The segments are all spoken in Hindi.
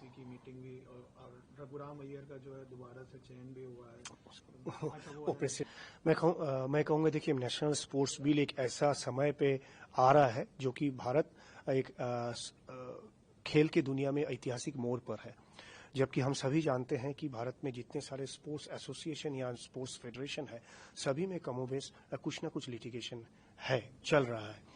आईसीसी की मीटिंग भी और रघुराम अय्यर का जो है दोबारा से चयन भी हुआ है। मैं कहूँगा देखिए, नेशनल स्पोर्ट्स बिल एक ऐसा समय पे आ रहा है जो कि भारत एक खेल की दुनिया में ऐतिहासिक मोड़ पर है। जबकि हम सभी जानते हैं कि भारत में जितने सारे स्पोर्ट्स एसोसिएशन या स्पोर्ट्स फेडरेशन है, सभी में कमोबेश कुछ न कुछ लिटिगेशन है, चल रहा है।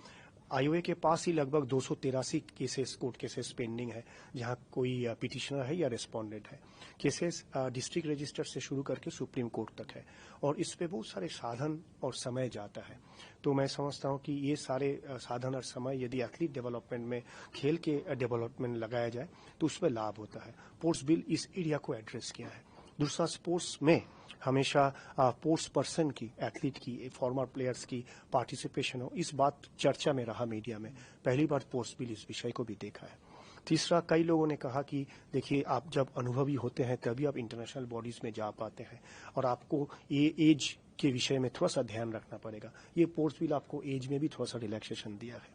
आईओए के पास ही लगभग 283 केसेस, कोर्ट केसेस पेंडिंग है, जहां कोई पिटिशनर है या रेस्पोंडेंट है। केसेस डिस्ट्रिक्ट रजिस्टर से शुरू करके सुप्रीम कोर्ट तक है, और इस पे बहुत सारे साधन और समय जाता है। तो मैं समझता हूं कि ये सारे साधन और समय यदि एथलीट डेवलपमेंट में, खेल के डेवलपमेंट लगाया जाए तो उसमें लाभ होता है। स्पोर्ट्स बिल इस एरिया को एड्रेस किया है। दूसरा, स्पोर्ट्स में हमेशा स्पोर्ट्स पर्सन की, एथलीट की, फॉर्मर प्लेयर्स की पार्टिसिपेशन हो, इस बात चर्चा में रहा मीडिया में। पहली बार स्पोर्ट्स बिल इस विषय को भी देखा है। तीसरा, कई लोगों ने कहा कि देखिए, आप जब अनुभवी होते हैं तभी आप इंटरनेशनल बॉडीज में जा पाते हैं, और आपको ये एज के विषय में थोड़ा सा ध्यान रखना पड़ेगा। ये स्पोर्ट्स बिल आपको एज में भी थोड़ा सा रिलैक्सेशन दिया है।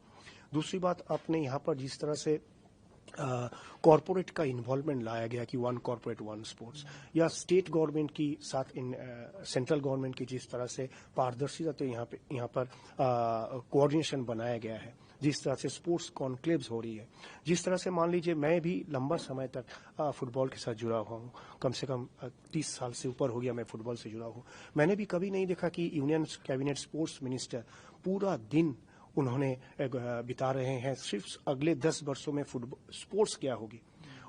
दूसरी बात, आपने यहाँ पर जिस तरह से कॉरपोरेट का इन्वॉल्वमेंट लाया गया कि वन कॉरपोरेट वन स्पोर्ट्स, या स्टेट गवर्नमेंट की साथ सेंट्रल गवर्नमेंट की जिस तरह से पारदर्शिता, तो यहाँ पर कोऑर्डिनेशन बनाया गया है, जिस तरह से स्पोर्ट्स कॉन्क्लेव्स हो रही है, जिस तरह से मान लीजिए मैं भी लंबा समय तक फुटबॉल के साथ जुड़ा हुआ हूँ, कम से कम 30 साल से ऊपर हो गया मैं फुटबॉल से जुड़ा हूँ। मैंने भी कभी नहीं देखा कि यूनियन कैबिनेट स्पोर्ट्स मिनिस्टर पूरा दिन उन्होंने बिता रहे हैं सिर्फ अगले 10 वर्षों में फुटबॉल स्पोर्ट्स क्या होगी,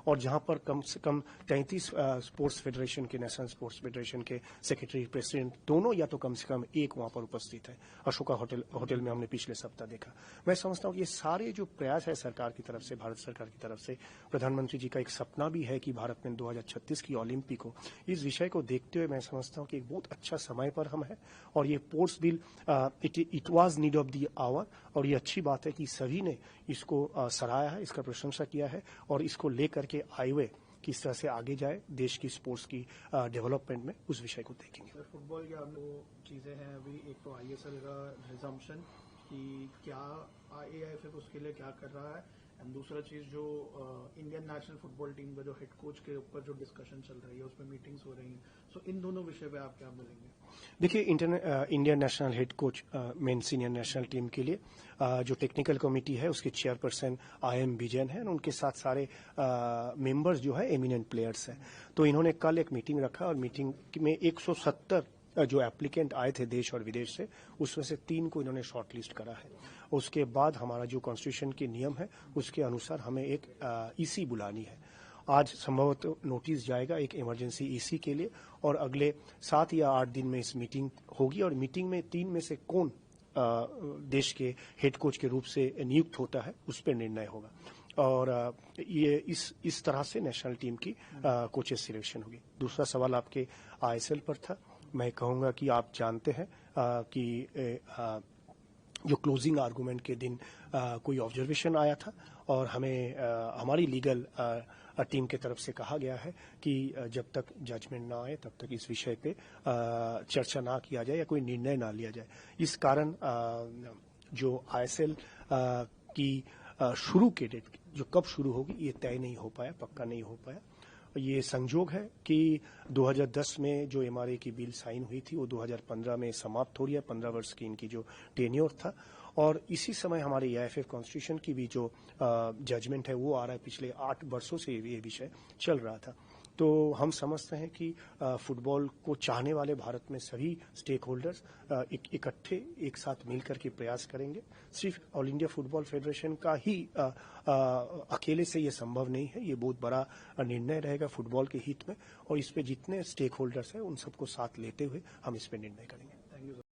और जहां पर कम से कम 33 स्पोर्ट्स फेडरेशन के, नेशनल स्पोर्ट्स फेडरेशन के सेक्रेटरी, प्रेसिडेंट दोनों या तो कम से कम एक वहां पर उपस्थित है। अशोका होटल में हमने पिछले सप्ताह देखा। मैं समझता हूं कि ये सारे जो प्रयास है सरकार की तरफ से, भारत सरकार की तरफ से, प्रधानमंत्री जी का एक सपना भी है कि भारत में 2036 की ओलंपिक हो। इस विषय को देखते हुए मैं समझता हूं कि एक बहुत अच्छा समय पर हम है, और ये sports bill it was need of the hour, और ये अच्छी बात है कि सभी ने इसको सराहा है, इसका प्रशंसा किया है, और इसको लेकर के आईओए किस तरह से आगे जाए देश की स्पोर्ट्स की डेवलपमेंट में, उस विषय को देखेंगे। फुटबॉल की दो चीजें हैं अभी, एक तो आईएसएल का रिजम्पशन कि क्या एआईएफएफ उसके लिए क्या कर रहा है, एंड दूसरा चीज जो इंडियन नेशनल फुटबॉल टीम का जो हेड कोच के ऊपर जो डिस्कशन चल रही है, उसमें मीटिंग्स हो रही हैं। सो इन दोनों विषय पे आप क्या बोलेंगे? देखिए, Indian national head coach, main senior national team के लिए जो टेक्निकल कमेटी है उसके चेयरपर्सन आईएम विजयन है, और उनके साथ सारे मेंबर्स जो है एमिनेंट प्लेयर्स हैं। तो इन्होंने कल एक मीटिंग रखा, और मीटिंग में 170 जो एप्लीकेंट आए थे देश और विदेश से, उसमें से 3 को इन्होंने शॉर्टलिस्ट करा है। उसके बाद हमारा जो कॉन्स्टिट्यूशन के नियम है उसके अनुसार हमें एक ईसी बुलानी है। आज संभवतः नोटिस जाएगा एक इमरजेंसी ईसी के लिए, और अगले 7 या 8 दिन में इस मीटिंग होगी, और मीटिंग में 3 में से कौन देश के हेड कोच के रूप से नियुक्त होता है उस पर निर्णय होगा, और ये इस तरह से नेशनल टीम की कोचेस सिलेक्शन होगी। दूसरा सवाल आपके आईएसएल पर था। मैं कहूँगा कि आप जानते हैं कि जो क्लोजिंग आर्गूमेंट के दिन कोई ऑब्जर्वेशन आया था, और हमें हमारी लीगल टीम के तरफ से कहा गया है कि जब तक जजमेंट ना आए तब तक इस विषय पे चर्चा ना किया जाए या कोई निर्णय ना लिया जाए। इस कारण जो आईएसएल की शुरू के डेट, जो कब शुरू होगी, ये तय नहीं हो पाया, पक्का नहीं हो पाया। ये संजोग है कि 2010 में जो एमआरए की बिल साइन हुई थी वो 2015 में समाप्त हो रही है, 15 वर्ष की इनकी जो टेन्योर था, और इसी समय हमारे एआईएफएफ कॉन्स्टिट्यूशन की भी जो जजमेंट है वो आ रहा है। पिछले 8 वर्षों से ये विषय चल रहा था। तो हम समझते हैं कि फुटबॉल को चाहने वाले भारत में सभी स्टेक होल्डर्स इकट्ठे एक साथ मिलकर के प्रयास करेंगे। सिर्फ ऑल इंडिया फुटबॉल फेडरेशन का ही अकेले से ये संभव नहीं है। ये बहुत बड़ा निर्णय रहेगा फुटबॉल के हित में, और इस पे जितने स्टेक होल्डर्स हैं उन सबको साथ लेते हुए हम इस पे निर्णय करेंगे।